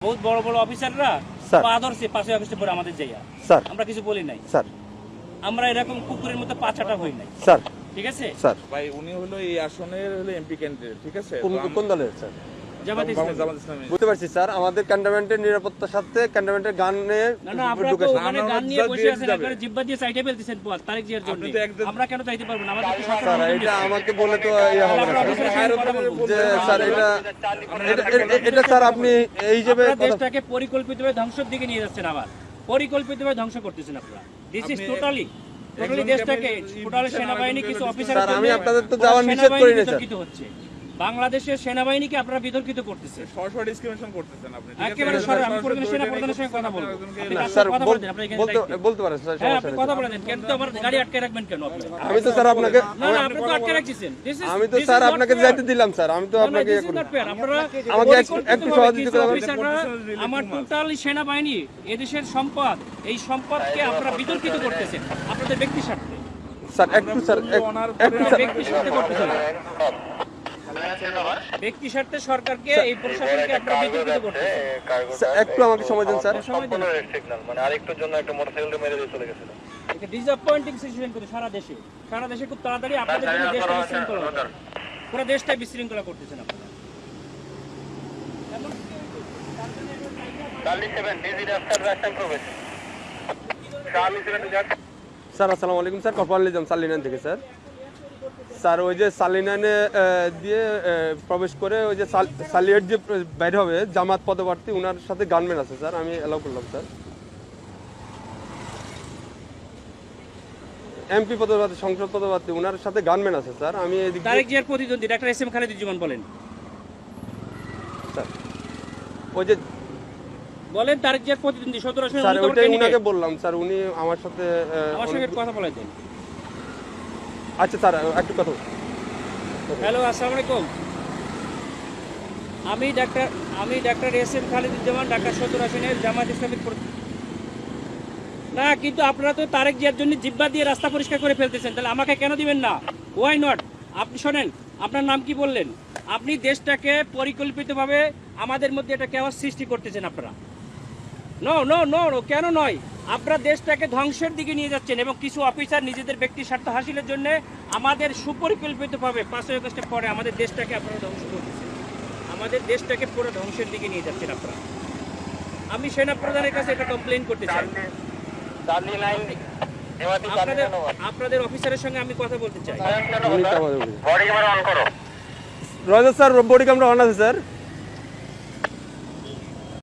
বহুত বড় বড় অফিসাররা আদর্শে 5ই আগস্টে পরে আমাদের যাইয়া স্যার আমরা কিছু বলি নাই স্যার, আমরা এরকম কুকুরের মতো পাছাটা হই নাই স্যার, ঠিক আছে স্যার। ভাই উনি হলো এই আসনের হলো এমপি ক্যান্ডিডেট, ঠিক আছে? কোন দলের স্যার? জামাত ইসলামী। বুঝতে পারছি স্যার, আমাদের ক্যান্টনমেন্টের নিরাপত্তার সাথে ক্যান্টনমেন্টের গানে না আপনারা তো ওখানে গান নিয়ে বসে আছেন, আপনারা জিব্বা দিয়ে সাইডে ফেলতেছেন তারেক জিয়ার জন্য। আমরা কেন চাইতে পারবো না? আমাদের তো স্যার সরকার এটা আমাকে বলে তো ইয়া হবে না যে স্যার এটা স্যার আপনি এই হিসেবে দেশটাকে পরিকল্পিতভাবে ধ্বংসের দিকে নিয়ে যাচ্ছেন, আবার পরিকল্পিতভাবে ধ্বংস করতেছেন আপনারা। দিস ইজ টোটালি দেশটাকে টোটালি সেনাবাহিনী কিছু অফিসার স্যার আমি আপনাদের তো যাওয়ার নিষেধ করি না স্যার। হচ্ছে বাংলাদেশের সেনাবাহিনীকে আপনারা বিতর্কিত করতেছেন, সরাসরি ডিসক্রিমিনেশন করতেছেন আপনি, ঠিক আছে? একেবারে সরাসরি। আমি কোন সেনা প্রধানের সঙ্গে কথা বলবো না স্যার, বলতে পারেন স্যার, হ্যাঁ আপনি কথা বলেন। কেন তো আমার গাড়ি আটকে রাখবেন কেন আপনি? আমি তো স্যার আপনাকে না আপনি তো আটকে রাখছেন। আমি তো স্যার আপনাকে যাইতে দিলাম স্যার, আমি তো আপনাকে আপনারা আমাকে একটু সহযোগিতা করুন। অফিসাররা আমার টোটালি সেনাবাহিনী এদেশের সম্পদ, এই সম্পদকে আপনারা বিতর্কিত করতেছেন আপনাদের ব্যক্তি স্বার্থে। স্যার একটু স্যার একটু স্যার ব্যক্তি স্বার্থে করতেছেন, ব্যক্তি স্বার্থে সরকারকে এই প্রশাসনকে আপনারা বিতর্কিত করতেছেন। একটু আমাকে সময় দিন স্যার। মানে আরেকটুর জন্য একটা মোটরসাইকেল মেরে দিয়ে চলে গেছিল। এটা ডিসঅ্যাপয়েন্টিং সিচুয়েশন করে সারা দেশে খুব তাড়াতাড়ি আপনাদের জন্য দেশটা বিশৃঙ্খলা হবে। পুরো দেশটাই বিশৃঙ্খলা করতেছেন আপনারা। স্যার আসসালামু আলাইকুম স্যার, কপাল নিজাম সালিনান থেকে স্যার। স্যার ওই যে সালিনানে দিয়ে প্রবেশ করে ওই যে সালিয়েট যে বাইরে হবে জামাত পদপ্রার্থী, ওনার সাথে গানম্যান আছে স্যার, আমি অ্যালাউ করলাম স্যার। এমপি পদপ্রার্থী, সংসদ পদপ্রার্থী, ওনার সাথে গানম্যান আছে স্যার। আমি তারেক জিয়ার প্রতিদ্বন্দ্বী ডাক্তার এস এম খালেদুজ্জামান বলেন স্যার ওই যে বলেন তারেক জিয়ার প্রতিদ্বন্দ্বী 17 আসনে স্যার ওইটাই উনাকে বললাম স্যার, উনি আমার সাথে কথা বলাইতেন। আচ্ছা স্যার একটু কথা। হ্যালো আসসালামু আলাইকুম, আমি doctor S M Khaleduzzaman, Dhaka 17 আসনের জামাত ইসলামী। না কিন্তু আপনারা তো তারেক জিয়ার জন্য জিব্বা দিয়ে রাস্তা পরিষ্কার করে ফেলতেছেন, তাহলে আমাকে কেন দিবেন না? Why not? আপনি শোনেন, আপনার নাম কি বললেন? আপনি দেশটাকে পরিকল্পিতভাবে আমাদের মধ্যে একটা কেওয়াস সৃষ্টি করতেছেন আপনারা। নো নো নো নো, কেন নয়? আপনারা দেশটাকে ধ্বংসের দিকে নিয়ে যাচ্ছেন এবং কিছু অফিসার নিজেদের ব্যক্তি স্বার্থ হাসিলের জন্য আমাদের সুপরিকল্পিতভাবে 5ই আগস্টের পরে আমাদের দেশটাকে আপনারা ধ্বংস করতেছেন, আমাদের দেশটাকে পুরো ধ্বংসের দিকে নিয়ে যাচ্ছেন আপনারা। আমি সেনা প্রধানের কাছে এটা কমপ্লেইন করতে চাই। আপনাদের অফিসারের সঙ্গে আমি কথা বলতে চাই। রয়েছে স্যার, বডি ক্যামেরা অন আছে স্যার।